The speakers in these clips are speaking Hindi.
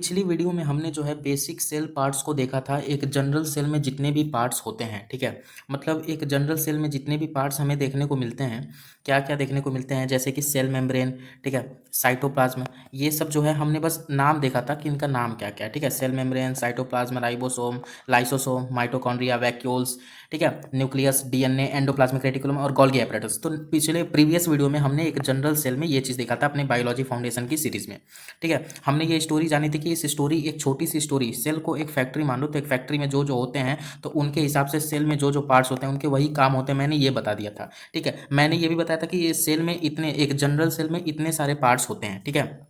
पिछली वीडियो में हमने जो है बेसिक सेल पार्ट्स को देखा था। एक जनरल सेल में जितने भी पार्ट्स होते हैं, ठीक है, मतलब एक जनरल सेल में जितने भी पार्ट्स हमें देखने को मिलते हैं, क्या क्या देखने को मिलते हैं, जैसे कि सेल मेम्ब्रेन, ठीक है, साइटोप्लाज्म, ये सब जो है हमने बस नाम देखा था कि इनका नाम क्या क्या है, ठीक है। Cell membrane, cytoplasm, ribosome, lysosome, mitochondria, vacuoles, ठीक है, न्यूक्लियस, डीएनए, एंडोप्लाज्मिक रेटिकुलम और गोल्गी एपरेटस। तो पिछले प्रीवियस वीडियो में हमने एक जनरल सेल में ये चीज़ देखा था अपने बायोलॉजी फाउंडेशन की सीरीज में, ठीक है। हमने ये स्टोरी जानी थी कि इस स्टोरी, एक छोटी सी स्टोरी, सेल को एक फैक्ट्री मान लो, तो एक फैक्ट्री में जो जो होते हैं तो उनके हिसाब से सेल में जो जो पार्ट्स होते हैं उनके वही काम होते हैं, मैंने ये बता दिया था, ठीक है। मैंने ये भी बताया था कि ये सेल में इतने, एक जनरल सेल में इतने सारे पार्ट्स होते हैं, ठीक है।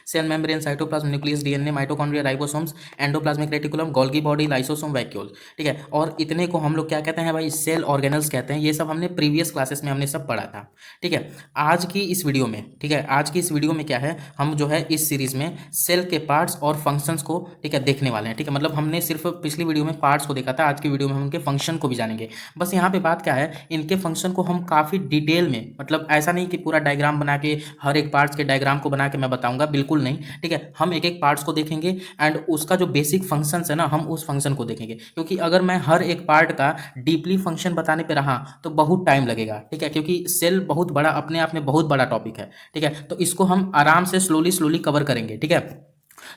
Cell membrane, cytoplasm, nucleus, DNA, mitochondria, ribosomes, endoplasmic reticulum, Golgi body, lysosome, vacuole, ठीक है। और इतने को हम लोग क्या कहते हैं भाई? सेल ऑर्गेनल्स कहते हैं। ये सब हमने प्रीवियस क्लासेस में हमने सब पढ़ा था, ठीक है। आज की इस वीडियो में, ठीक है, आज की इस वीडियो में क्या है, हम जो है इस सीरीज में सेल के पार्ट्स और फंक्शंस को, ठीक है, देखने वाले हैं, ठीक है। मतलब हमने सिर्फ पिछली वीडियो में पार्ट्स को देखा था, आज की वीडियो में हम उनके फंक्शन को भी जानेंगे। बस यहाँ पे बात क्या है, इनके फंक्शन को हम काफ़ी डिटेल में, मतलब ऐसा नहीं कि पूरा डायग्राम बना के, हर एक पार्ट्स के डायग्राम को बना के मैं बताऊंगा, बिल्कुल नहीं, ठीक है। हम एक एक पार्ट्स को देखेंगे एंड उसका जो बेसिक फंक्शंस है ना, हम उस फंक्शन को देखेंगे, क्योंकि अगर मैं हर एक पार्ट का डीपली फंक्शन बताने पे रहा तो बहुत टाइम लगेगा, ठीक है, क्योंकि सेल बहुत बड़ा, अपने आप में बहुत बड़ा टॉपिक है, ठीक है। तो इसको हम आराम से स्लोली स्लोली कवर करेंगे, ठीक है।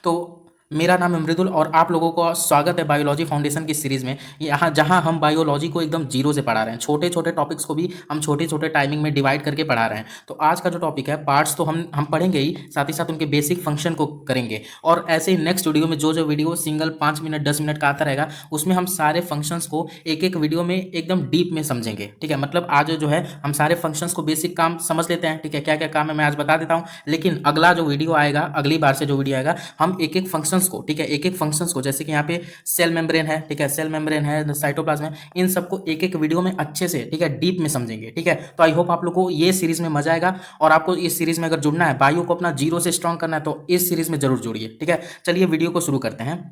तो मेरा नाम है मृदुल और आप लोगों का स्वागत है बायोलॉजी फाउंडेशन की सीरीज़ में, यहाँ जहाँ हम बायोलॉजी को एकदम जीरो से पढ़ा रहे हैं। छोटे छोटे टॉपिक्स को भी हम छोटे छोटे टाइमिंग में डिवाइड करके पढ़ा रहे हैं। तो आज का जो टॉपिक है पार्ट्स, तो हम पढ़ेंगे ही, साथ ही साथ उनके बेसिक फंक्शन को करेंगे। और ऐसे ही नेक्स्ट वीडियो में जो जो वीडियो सिंगल 5 मिनट 10 मिनट का आता रहेगा, उसमें हम सारे फंक्शंस को एक एक वीडियो में एकदम डीप में समझेंगे, ठीक है। मतलब आज जो है हम सारे फंक्शंस को बेसिक काम समझ लेते हैं, ठीक है। क्या क्या काम है मैं आज बता देता हूँ, लेकिन अगला जो वीडियो आएगा, अगली बार से जो वीडियो आएगा, हम एक एक फंक्शंस को, ठीक है, एक एक फंक्शंस को, जैसे कि यहाँ पे सेल मेम्ब्रेन है, ठीक है, सेल मेम्ब्रेन है, साइटोप्लाज्म है, इन सबको एक एक वीडियो में अच्छे से, ठीक है, डीप में समझेंगे, ठीक है। तो आई होप आप लोग को ये सीरीज में मजा आएगा। और आपको इस सीरीज में अगर जुड़ना है, बायो को अपना जीरो से स्ट्रॉन्ग करना है, तो इस सीरीज में जरूर जुड़िए, ठीक है। चलिए वीडियो को शुरू करते हैं।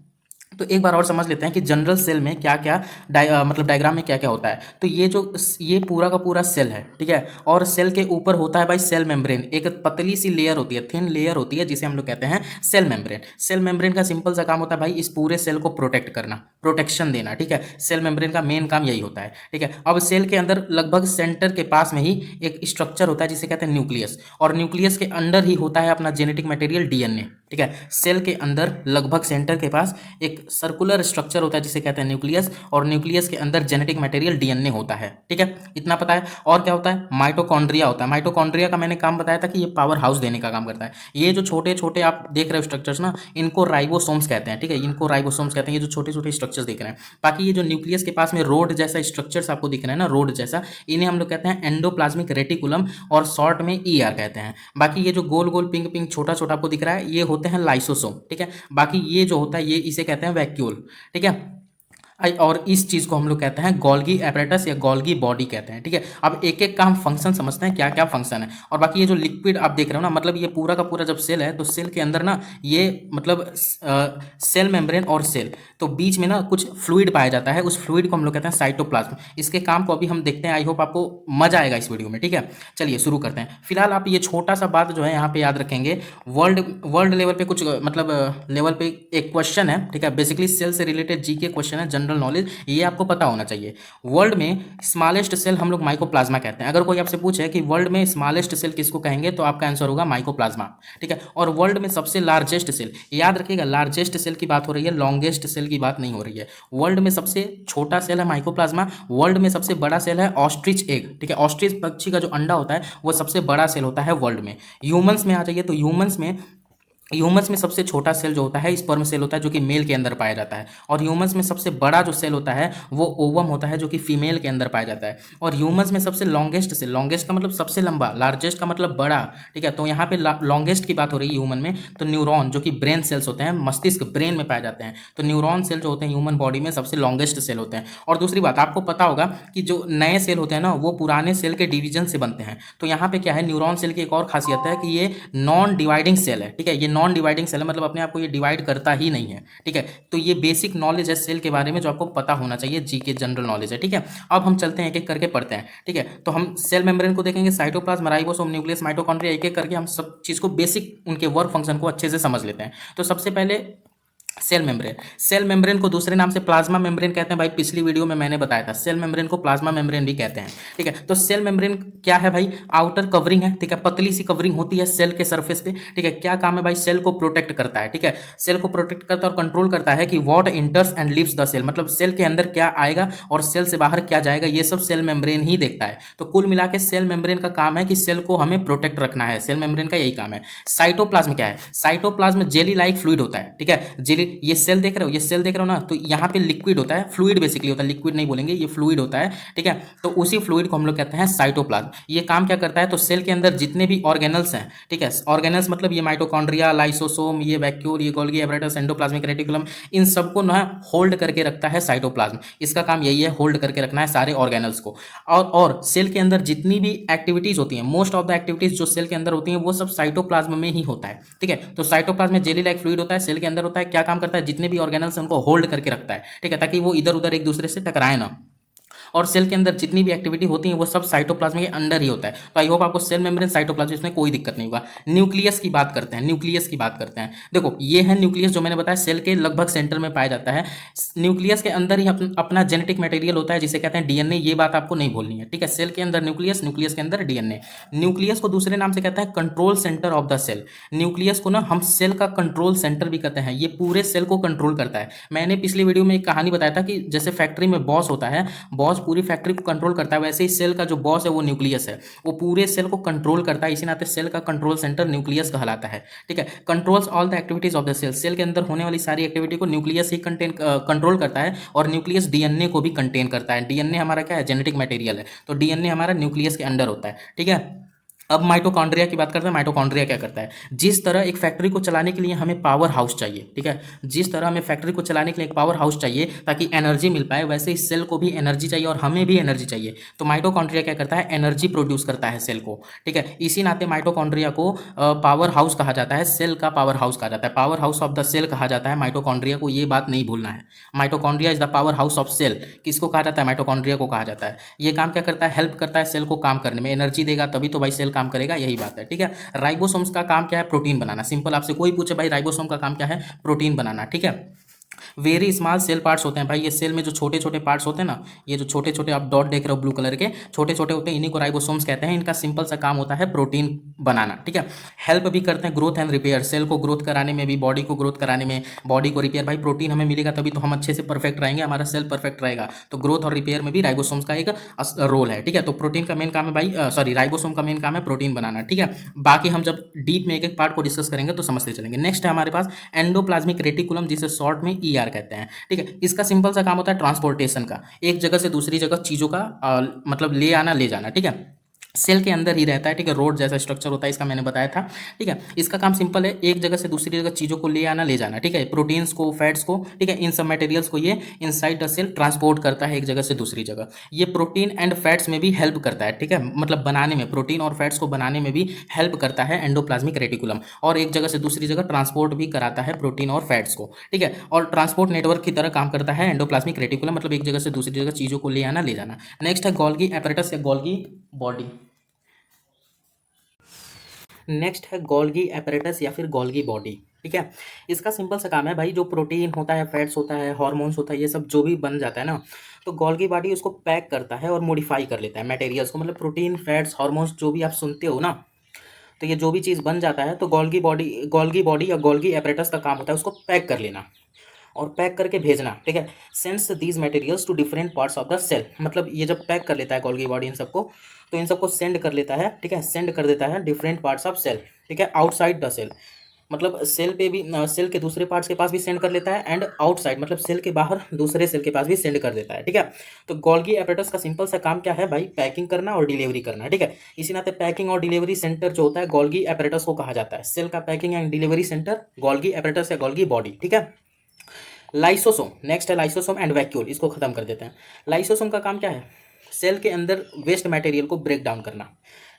तो एक बार और समझ लेते हैं कि जनरल सेल में क्या क्या मतलब डायग्राम में क्या क्या होता है। तो ये पूरा का पूरा सेल है, ठीक है। और सेल के ऊपर होता है भाई सेल मेम्ब्रेन, एक पतली सी लेयर होती है, थिन लेयर होती है, जिसे हम लोग कहते हैं सेल मेम्ब्रेन। सेल मेम्ब्रेन का सिंपल सा काम होता है भाई, इस पूरे सेल को प्रोटेक्ट करना, प्रोटेक्शन देना, ठीक है। सेल मेम्ब्रेन का मेन काम यही होता है, ठीक है। अब सेल के अंदर लगभग सेंटर के पास में ही एक स्ट्रक्चर होता है जिसे कहते हैं न्यूक्लियस, और न्यूक्लियस के अंदर ही होता है अपना जेनेटिक मटेरियल डीएनए, ठीक है। सेल के अंदर लगभग सेंटर के पास एक सर्कुलर स्ट्रक्चर होता है जिसे कहते हैं न्यूक्लियस, और न्यूक्लियस के अंदर जेनेटिक मटेरियल डीएनए होता है, ठीक है, इतना पता है। और क्या होता है? माइटोकॉन्ड्रिया होता है। माइटोकॉन्ड्रिया का मैंने काम बताया था कि ये पावर हाउस देने का काम करता है। ये जो छोटे छोटे आप देख रहे हो स्ट्रक्चर्स ना, इनको राइबोसोम्स कहते हैं, ठीक है, इनको राइबोसोम्स कहते हैं, ये जो छोटे छोटे स्ट्रक्चर्स दिख रहे हैं। बाकी ये जो न्यूक्लियस के पास में रोड जैसा स्ट्रक्चर्स आपको दिख रहे हैं ना, रोड जैसा, इन्हें हम लोग कहते हैं एंडोप्लाज्मिक रेटिकुलम, और शॉर्ट में ईआर कहते हैं। बाकी ये जो गोल गोल पिंक पिंक छोटा छोटा आपको दिख रहा है, ये होते हैं लाइसोसोम, ठीक है। बाकी ये जो होता है, ये इसे कहते हैं वैक्यूल, ठीक है। और इस चीज़ को हम लोग कहते हैं गोल्गी एपरेटस या गोल्गी बॉडी कहते हैं, ठीक है। अब एक एक का हम फंक्शन समझते हैं, क्या क्या फंक्शन है। और बाकी ये जो लिक्विड आप देख रहे हो ना, मतलब ये पूरा का पूरा जब सेल है, तो सेल के अंदर ना, ये मतलब सेल मेम्ब्रेन और सेल, तो बीच में ना कुछ फ्लूइड पाया जाता है, उस फ्लूइड को हम लोग कहते हैं साइटोप्लाज्म। इसके काम को अभी हम देखते हैं। आई होप आपको मजा आएगा इस वीडियो में, ठीक है। चलिए शुरू करते हैं। फिलहाल आप ये छोटा सा बात जो है यहाँ पे याद रखेंगे, वर्ल्ड लेवल पे कुछ मतलब लेवल पे एक क्वेश्चन है, ठीक है, बेसिकली सेल से रिलेटेड जीके क्वेश्चन है, जनरल नॉलेज, ये आपको पता होना चाहिए। वर्ल्ड में स्मॉलेस्ट सेल हम लोग माइकोप्लाज्मा कहते हैं। अगर कोई आपसे पूछे कि वर्ल्ड में स्मॉलेस्ट सेल किसको कहेंगे, तो आपका आंसर होगा माइकोप्लाज्मा, ठीक है। और वर्ल्ड में सबसे लार्जेस्ट सेल, याद रखिएगा, लार्जेस्ट सेल की बात हो रही है, लॉन्गेस्ट सेल की बात नहीं हो रही है। वर्ल्ड में सबसे छोटा सेल है माइकोप्लाज्मा, वर्ल्ड में सबसे बड़ा सेल है ऑस्ट्रिच एग, ठीक है। ऑस्ट्रिच पक्षी का जो अंडा होता है वो सबसे बड़ा सेल होता है वर्ल्ड में। ह्यूमंस में आ जाइए, तो ह्यूमंस में सबसे छोटा सेल जो होता है स्पर्म सेल होता है, जो कि मेल के अंदर पाया जाता है। और ह्यूमंस में सबसे बड़ा जो सेल होता है वो ओवम होता है, जो कि फीमेल के अंदर पाया जाता है। और ह्यूमंस में सबसे लॉन्गेस्ट सेल, लॉन्गेस्ट का मतलब सबसे लंबा, लार्जेस्ट का मतलब बड़ा, ठीक है। तो यहाँ पे लॉन्गेस्ट की बात हो रही है ह्यूमन में, तो न्यूरॉन, जो कि ब्रेन सेल्स होते हैं, मस्तिष्क ब्रेन में पाए जाते हैं, तो न्यूरॉन सेल जो होते हैं ह्यूमन बॉडी में सबसे लॉन्गेस्ट सेल होते हैं। और दूसरी बात आपको पता होगा कि जो नए सेल होते हैं ना, वो पुराने सेल के डिवीजन से बनते हैं। तो यहाँ पे क्या है, न्यूरॉन सेल की एक और खासियत है कि ये नॉन डिवाइडिंग सेल है, ठीक है। ये नॉन नॉन डिवाइडिंग सेल है, मतलब अपने आप को ये डिवाइड करता ही नहीं है, ठीक है। तो ये बेसिक नॉलेज है सेल के बारे में जो आपको पता होना चाहिए, जी के जनरल नॉलेज है, ठीक है। अब हम चलते हैं एक एक करके पढ़ते हैं, ठीक है। तो हम सेल मेम्ब्रेन को देखेंगे, साइटोप्लाज्म, राइबोसोम, न्यूक्लियस, माइटोकॉन्ड्रिया, एक एक करके हम सब चीज़ को बेसिक उनके वर्क फंक्शन को अच्छे से समझ लेते हैं। तो सबसे पहले सेल मेम्ब्रेन। सेल मेम्ब्रेन को दूसरे नाम से प्लाज्मा मेम्ब्रेन कहते हैं भाई, पिछली वीडियो में मैंने बताया था। सेल मेम्ब्रेन को प्लाज्मा मेम्ब्रेन भी कहते हैं, ठीक है। तो सेल मेम्ब्रेन क्या है भाई? आउटर कवरिंग है, ठीक है, पतली सी कवरिंग होती है सेल के सरफेस पे, ठीक है। क्या काम है भाई? सेल को प्रोटेक्ट करता है, ठीक है। सेल को प्रोटेक्ट करता है और कंट्रोल करता है कि what enters and leaves the cell, मतलब सेल के अंदर क्या आएगा और सेल से बाहर क्या जाएगा, ये सब सेल मेम्ब्रेन ही देखता है। तो कुल मिला के सेल मेम्ब्रेन का काम है कि सेल को हमें प्रोटेक्ट रखना है, सेल मेम्ब्रेन का यही काम है। साइटोप्लाज्म क्या है? साइटोप्लाज्म जेली लाइक फ्लूइड होता है, ठीक है। जेली, ये सेल देख रहे हो, ये सेल देख रहे हो ना, तो यहाँ पे लिक्विड होता है, फ्लूइड बेसिकली होता है, लिक्विड नहीं बोलेंगे, ये फ्लूइड होता है, ठीक है। तो उसी फ्लूइड को हम लोग कहते हैं साइटोप्लाज्म। ये काम क्या करता है? तो सेल के अंदर जितने भी ऑर्गेनल्स हैं, ठीक है, ऑर्गेनल्स मतलब ये माइटोकॉन्ड्रिया, लाइसोसोम, ये वैक्यूल, ये गोल्गी एपरेटस, एंडोप्लाज्मिक रेटिकुलम, इन सबको ना होल्ड करके रखता है साइटोप्लाज्म। इसका काम यही है, होल्ड करके रखना है सारे ऑर्गेनल्स को। और सेल के अंदर जितनी भी एक्टिविटीज होती हैं, मोस्ट ऑफ द एक्टिविटीज जो सेल के अंदर होती हैं वो सब साइटोप्लाज्म में ही होता है, ठीक है। तो साइटोप्लाज्म में जेली लाइक फ्लूइड होता है, सेल के अंदर होता है, क्या काम करता है? जितने भी ऑर्गेनल्स उनको होल्ड करके रखता है, ठीक है, ताकि वो इधर उधर एक दूसरे से टकराए ना। और सेल के अंदर जितनी भी एक्टिविटी होती है वो सब साइटोप्लाज्म के अंदर ही होता है। तो आई होप आपको सेल मेम्ब्रेन, साइटोप्लाज्म, इसमें कोई दिक्कत नहीं होगा। न्यूक्लियस की बात करते हैं, न्यूक्लियस की बात करते हैं। देखो ये है न्यूक्लियस, जो मैंने बताया सेल के लगभग सेंटर में पाया जाता है। न्यूक्लियस के अंदर ही अपना जेनेटिक मटेरियल होता है जिसे कहते हैं डीएनए। ये बात आपको नहीं भूलनी है, ठीक है। सेल के अंदर न्यूक्लियस, न्यूक्लियस के अंदर डीएनए। न्यूक्लियस को दूसरे नाम से कहते हैं control centre of the cell. Nucleus को ना हम सेल का कंट्रोल सेंटर भी कहते हैं, ये पूरे सेल को कंट्रोल करता है। मैंने पिछली वीडियो में एक कहानी बताया था कि जैसे फैक्ट्री में बॉस होता है, बॉस पूरी फैक्ट्री को कंट्रोल करता है, वैसे ही सेल का जो बॉस है वो न्यूक्लियस है, वो पूरे सेल को कंट्रोल करता है। इसी नाते सेल का कंट्रोल सेंटर न्यूक्लियस कहलाता है, ठीक है। Controls all the activities of the cell. Cell के अंदर होने वाली सारी एक्टिविटी को न्यूक्लियस ही कंट्रोल करता है। और न्यूक्लियस डीएनए को भी कंटेन करता है। डीएनए हमारा क्या है? जेनेटिक मटेरियल है, तो डीएनए हमारा न्यूक्लियस के अंदर होता है, ठीक है। अब माइटोकॉन्ड्रिया की बात करते हैं। माइटोकॉन्ड्रिया क्या करता है? जिस तरह एक फैक्ट्री को चलाने के लिए हमें पावर हाउस चाहिए, ठीक है, जिस तरह हमें फैक्ट्री को चलाने के लिए एक पावर हाउस चाहिए ताकि एनर्जी मिल पाए, वैसे ही सेल को भी एनर्जी चाहिए और हमें भी एनर्जी चाहिए। तो माइटोकॉन्ड्रिया क्या करता है? एनर्जी प्रोड्यूस करता है सेल को, ठीक है। इसी नाते माइटोकॉन्ड्रिया को पावर हाउस कहा जाता है, सेल का पावर हाउस कहा जाता है, power house of the cell कहा जाता है माइटोकॉन्ड्रिया को। ये बात नहीं भूलना है, mitochondria is the power house of cell. किसको कहा जाता है? माइटोकॉन्ड्रिया को कहा जाता है। ये काम क्या करता है? हेल्प करता है सेल को काम करने में। एनर्जी देगा तभी तो भाई सेल काम करेगा, यही बात है, ठीक है। राइबोसोम्स का काम क्या है? प्रोटीन बनाना। सिंपल, आपसे कोई पूछे भाई राइबोसोम का काम क्या है? प्रोटीन बनाना, ठीक है। वेरी स्मॉल सेल पार्ट्स होते हैं भाई, ये सेल में जो छोटे छोटे पार्ट्स होते हैं ना, ये जो छोटे छोटे आप डॉट देख रहे हो ब्लू कलर के, छोटे छोटे होते हैं, इन्हीं को राइबोसोम्स कहते हैं। इनका सिंपल सा काम होता है प्रोटीन बनाना, ठीक है। हेल्प भी करते हैं ग्रोथ एंड रिपेयर, सेल को ग्रोथ कराने में भी, बॉडी को ग्रोथ कराने में, बॉडी को रिपेयर। भाई प्रोटीन हमें मिलेगा तभी तो हम अच्छे से परफेक्ट रहेंगे, हमारा सेल परफेक्ट रहेगा। तो ग्रोथ और रिपेयर में भी राइबोसोम्स का एक रोल है, ठीक है। तो प्रोटीन का मेन काम है भाई, सॉरी, राइबोसोम का मेन काम है प्रोटीन बनाना, ठीक है। बाकी हम जब डीप में एक एक पार्ट को डिस्कस करेंगे तो समझते चलेंगे। नेक्स्ट है हमारे पास एंडोप्लाज्मिक रेटिकुलम, जिसे शॉर्ट में ईआर कहते हैं, ठीक है। इसका सिंपल सा काम होता है ट्रांसपोर्टेशन का, एक जगह से दूसरी जगह चीज़ों का मतलब ले आना ले जाना, ठीक है। सेल के अंदर ही रहता है, ठीक है, रोड जैसा स्ट्रक्चर होता है इसका, मैंने बताया था, ठीक है। इसका काम सिंपल है, एक जगह से दूसरी जगह चीज़ों को ले आना ले जाना, ठीक है, प्रोटीन्स को, फैट्स को, ठीक है, इन सब मटेरियल्स को ये इनसाइड द सेल ट्रांसपोर्ट करता है एक जगह से दूसरी जगह। ये प्रोटीन एंड फैट्स में भी हेल्प करता है, ठीक है, मतलब बनाने में, प्रोटीन और फैट्स को बनाने में भी हेल्प करता है एंडोप्लाज्मिक रेटिकुलम। और एक जगह से दूसरी जगह ट्रांसपोर्ट भी कराता है प्रोटीन और फैट्स को, ठीक है। और ट्रांसपोर्ट नेटवर्क की तरह काम करता है एंडोप्लाज्मिक रेटिकुलम, मतलब एक जगह से दूसरी जगह चीज़ों को ले आना ले जाना। नेक्स्ट है गोल्गी एपरेटस या गोल्गी बॉडी। नेक्स्ट है गोल्गी एपरेटस या फिर गोल्गी बॉडी, ठीक है। इसका सिंपल सा काम है भाई, जो प्रोटीन होता है, फैट्स होता है, हार्मोन्स होता है, ये सब जो भी बन जाता है ना, तो गोल्गी बॉडी उसको पैक करता है और मॉडिफाई कर लेता है मटेरियल्स को, मतलब प्रोटीन, फैट्स, हार्मोन्स जो भी आप सुनते हो ना, तो ये जो भी चीज़ बन जाता है तो गोल्गी बॉडी या गोल्गी एपरेटस का काम होता है उसको पैक कर लेना और पैक करके भेजना, ठीक है। Sends these materials to different parts of the cell, मतलब ये जब पैक कर लेता है गोल्गी बॉडी इन सबको, तो इन सबको सेंड कर लेता है, ठीक है, सेंड कर देता है डिफरेंट पार्ट्स ऑफ सेल, ठीक है, आउटसाइड द सेल, मतलब सेल पे भी, सेल के दूसरे पार्ट्स के पास भी सेंड कर लेता है, एंड आउटसाइड मतलब सेल के बाहर दूसरे सेल के पास भी सेंड कर देता है, ठीक है। तो गोल्गी एपरेटस का सिंपल सा काम क्या है भाई? पैकिंग करना और डिलीवरी करना, ठीक है। इसी नाते पैकिंग और डिलीवरी सेंटर जो होता है गोल्गी एपरेटस को कहा जाता है। सेल का packing and delivery centre Golgi apparatus या गोल्गी बॉडी, ठीक है। लाइसोसोम, नेक्स्ट है लाइसोसोम एंड वैक्यूल, इसको खत्म कर देते हैं। लाइसोसोम का काम क्या है? सेल के अंदर वेस्ट मटेरियल को ब्रेक डाउन करना,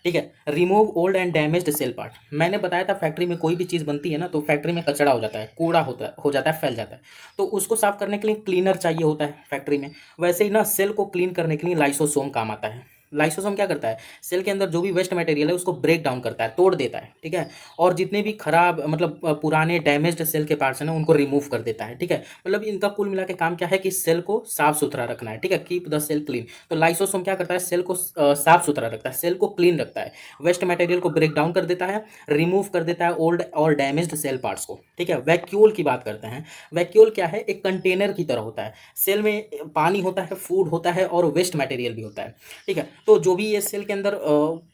ठीक है। Remove old and damaged cell part, मैंने बताया था फैक्ट्री में कोई भी चीज़ बनती है ना तो फैक्ट्री में कचरा हो जाता है, कूड़ा हो जाता है, फैल जाता है, तो उसको साफ करने के लिए क्लीनर चाहिए होता है फैक्ट्री में। वैसे ही ना सेल को क्लीन करने के लिए लाइसोसोम काम आता है। लाइसोसोम क्या करता है, सेल के अंदर जो भी वेस्ट मटेरियल है उसको ब्रेक डाउन करता है, तोड़ देता है, ठीक है। और जितने भी खराब मतलब पुराने डैमेज्ड सेल के पार्ट्स हैं ना उनको रिमूव कर देता है, ठीक है। मतलब इनका कुल मिला के काम क्या है कि सेल को साफ सुथरा रखना है, ठीक है, कीप द सेल क्लीन। तो लाइसोसोम क्या करता है, सेल को साफ सुथरा रखता है, सेल को क्लीन रखता है, वेस्ट मटेरियल को ब्रेक डाउन कर देता है, रिमूव कर देता है ओल्ड और डैमेज्ड सेल पार्ट्स को, ठीक है। वैक्यूल की बात करते हैं। वैक्यूल क्या है, एक कंटेनर की तरह होता है, सेल में पानी होता है, फूड होता है और वेस्ट मटेरियल भी होता है, ठीक है। तो जो भी ये सेल के अंदर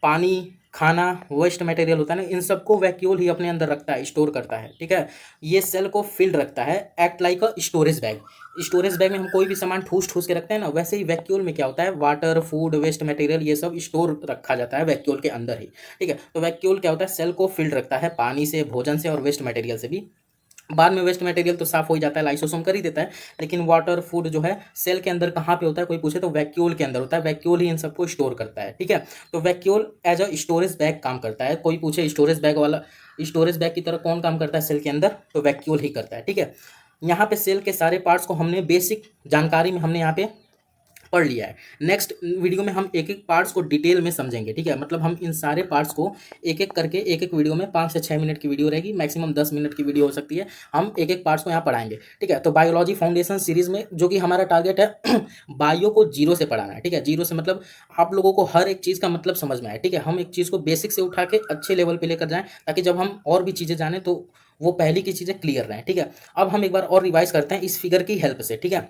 पानी, खाना, वेस्ट मटेरियल होता है ना, इन सबको वैक्यूल ही अपने अंदर रखता है, स्टोर करता है, ठीक है। ये सेल को फिल्ड रखता है, एक्ट लाइक अ स्टोरेज बैग। स्टोरेज बैग में हम कोई भी सामान ठूस ठूस के रखते हैं ना, वैसे ही वैक्यूल में क्या होता है, वाटर, फूड, वेस्ट मटेरियल ये सब स्टोर रखा जाता है वैक्यूल के अंदर ही, ठीक है। तो वैक्यूल क्या होता है, सेल को फिल्ड रखता है पानी से, भोजन से और वेस्ट मटेरियल से भी। बाद में वेस्ट मटेरियल तो साफ हो ही जाता है, लाइसोसोम कर ही देता है, लेकिन वाटर, फूड जो है सेल के अंदर कहाँ पे होता है, कोई पूछे तो वैक्यूल के अंदर होता है, वैक्यूल ही इन सबको स्टोर करता है, ठीक है। तो vacuole as a storage bag काम करता है। कोई पूछे स्टोरेज बैग वाला, स्टोरेज बैग की तरह कौन काम करता है सेल के अंदर, तो वैक्यूल ही करता है, ठीक है। यहाँ पे सेल के सारे पार्ट्स को हमने बेसिक जानकारी में हमने यहाँ पे पढ़ लिया है। नेक्स्ट वीडियो में हम एक एक पार्ट्स को डिटेल में समझेंगे, ठीक है। मतलब हम इन सारे पार्ट्स को एक एक करके एक एक वीडियो में 5 से 6 मिनट की वीडियो रहेगी, मैक्सिमम 10 मिनट की वीडियो हो सकती है, हम एक एक पार्ट्स को यहाँ पढ़ाएंगे, ठीक है। तो बायोलॉजी फाउंडेशन सीरीज में जो कि हमारा टारगेट है बायो को जीरो से पढ़ाना है, ठीक है। जीरो से मतलब आप लोगों को हर एक चीज़ का मतलब समझ में आए, ठीक है। हम एक चीज़ को बेसिक से उठा के अच्छे लेवल पर लेकर जाएँ, ताकि जब हम और भी चीज़ें जानें तो वो पहली की चीज़ें क्लियर रहें, ठीक है। अब हम एक बार और रिवाइज करते हैं इस फिगर की हेल्प से, ठीक है।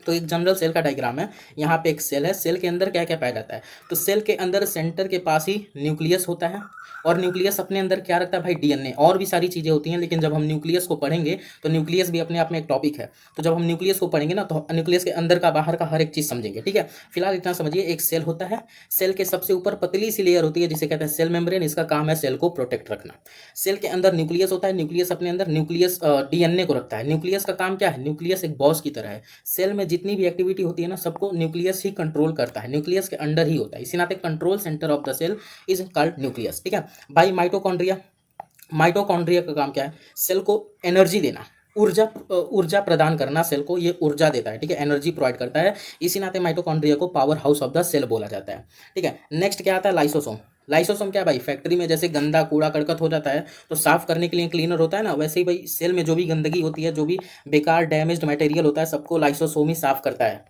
तो एक जनरल सेल का डायग्राम है, यहाँ पे एक सेल है, सेल के अंदर क्या क्या पाया जाता है, तो सेल के अंदर सेंटर के पास ही न्यूक्लियस होता है, और न्यूक्लियस अपने अंदर क्या रखता है भाई, डीएनए, और भी सारी चीज़ें होती हैं, लेकिन जब हम न्यूक्लियस को पढ़ेंगे तो न्यूक्लियस भी अपने आप में एक टॉपिक है, तो जब हम न्यूक्लियस को पढ़ेंगे ना तो न्यूक्लियस के अंदर का बाहर का हर एक चीज़ समझेंगे, ठीक है। फिलहाल इतना समझिए, एक सेल होता है, सेल के सबसे ऊपर पतली सी लेयर होती है जिसे कहते हैं सेल मेम्ब्रेन, इसका काम है सेल को प्रोटेक्ट रखना। सेल के अंदर न्यूक्लियस होता है, न्यूक्लियस अपने अंदर न्यूक्लियस डीएनए को रखता है। न्यूक्लियस का काम क्या है, न्यूक्लियस एक बॉस की तरह है, सेल में जितनी भी एक्टिविटी होती है ना सबको न्यूक्लियस ही कंट्रोल करता है, न्यूक्लियस के अंडर ही होता है, इसी नाते control centre of the cell is called nucleus, ठीक है भाई। माइटोकॉन्ड्रिया, माइटोकॉन्ड्रिया का काम क्या है, सेल को एनर्जी देना, ऊर्जा प्रदान करना, सेल को ये ऊर्जा देता है, ठीक है, एनर्जी प्रोवाइड करता है, इसी नाते माइटोकॉन्ड्रिया को power house of the cell बोला जाता है, ठीक है। नेक्स्ट क्या आता है, लाइसोसोम। लाइसोसोम क्या भाई, फैक्ट्री में जैसे गंदा कूड़ा करकट हो जाता है तो साफ करने के लिए क्लीनर होता है ना, वैसे ही भाई सेल में जो भी गंदगी होती है, जो भी बेकार डैमेज्ड मटेरियल होता है, सबको लाइसोसोम ही साफ करता है।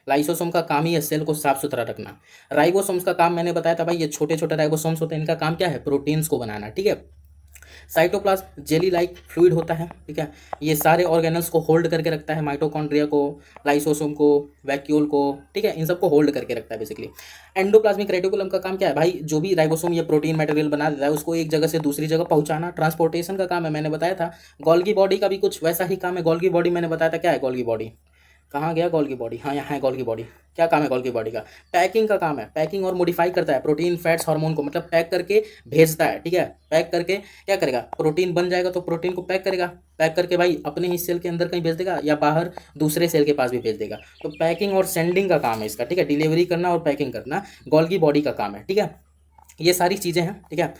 लाइसोसोम का काम ही है सेल को साफ सुथरा रखना। राइबोसोम्स का काम मैंने बताया था भाई, ये छोटे छोटे राइबोसोम्स होते हैं, इनका काम क्या है, प्रोटीन्स को बनाना, ठीक है। साइटोप्लाज्म जेली लाइक फ्लूइड होता है, ठीक है, ये सारे ऑर्गेनल्स को होल्ड करके रखता है, माइटोकॉन्ड्रिया को, लाइसोसोम को, वैक्यूल को, ठीक है, इन सबको होल्ड करके रखता है बेसिकली। एंडोप्लाज्मिक रेटिकुलम का काम क्या है भाई, जो भी राइबोसोम ये प्रोटीन मटेरियल बना देता है उसको एक जगह से दूसरी जगह पहुंचाना, ट्रांसपोर्टेशन का काम है, मैंने बताया था। गोल्गी बॉडी का भी कुछ वैसा ही काम है। गोल्गी बॉडी मैंने बताया था, क्या है गोल्गी बॉडी, कहाँ गया गोल्गी बॉडी, हाँ यहाँ है गोल्गी बॉडी। क्या काम है गोल्गी बॉडी का, पैकिंग का काम है, पैकिंग और मॉडिफाई करता है प्रोटीन, फैट्स, हार्मोन को, मतलब पैक करके भेजता है, ठीक है। पैक करके क्या करेगा, प्रोटीन बन जाएगा तो प्रोटीन को पैक करेगा, पैक करके भाई अपने ही सेल के अंदर कहीं भेज देगा या बाहर दूसरे सेल के पास भी भेज देगा। तो पैकिंग और सेंडिंग का काम है इसका, ठीक है, डिलीवरी करना और पैकिंग करना गोल्गी बॉडी का काम है, ठीक है। ये सारी चीज़ें हैं, ठीक है।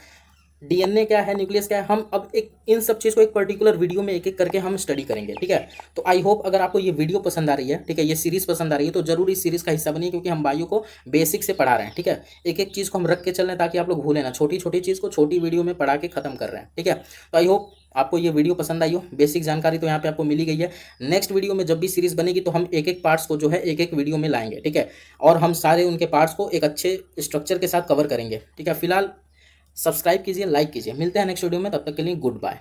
डीएनए क्या है, न्यूक्लियस क्या है, हम अब एक इन सब चीज़ को एक पर्टिकुलर वीडियो में एक एक करके हम स्टडी करेंगे, ठीक है। तो आई होप अगर आपको ये वीडियो पसंद आ रही है, ठीक है, ये सीरीज़ पसंद आ रही है तो जरूर इस सीरीज़ का हिस्सा बनिए, क्योंकि हम बायो को बेसिक से पढ़ा रहे हैं, ठीक है। एक एक चीज़ को हम रख के चल रहे हैं ताकि आप लोग भूलें ना, छोटी छोटी चीज़ को छोटी वीडियो में पढ़ा के खत्म कर रहे हैं, ठीक है। तो आई होप आपको ये वीडियो पसंद आई हो, बेसिक जानकारी तो यहाँ पे आपको मिली गई है। नेक्स्ट वीडियो में जब भी सीरीज़ बनेगी तो हम एक एक पार्ट्स को जो है एक एक वीडियो में लाएंगे, ठीक है, और हम सारे उनके पार्ट्स को एक अच्छे स्ट्रक्चर के साथ कवर करेंगे, ठीक है। फिलहाल सब्सक्राइब कीजिए, लाइक कीजिए, मिलते हैं नेक्स्ट वीडियो में, तब तक के लिए गुड बाय।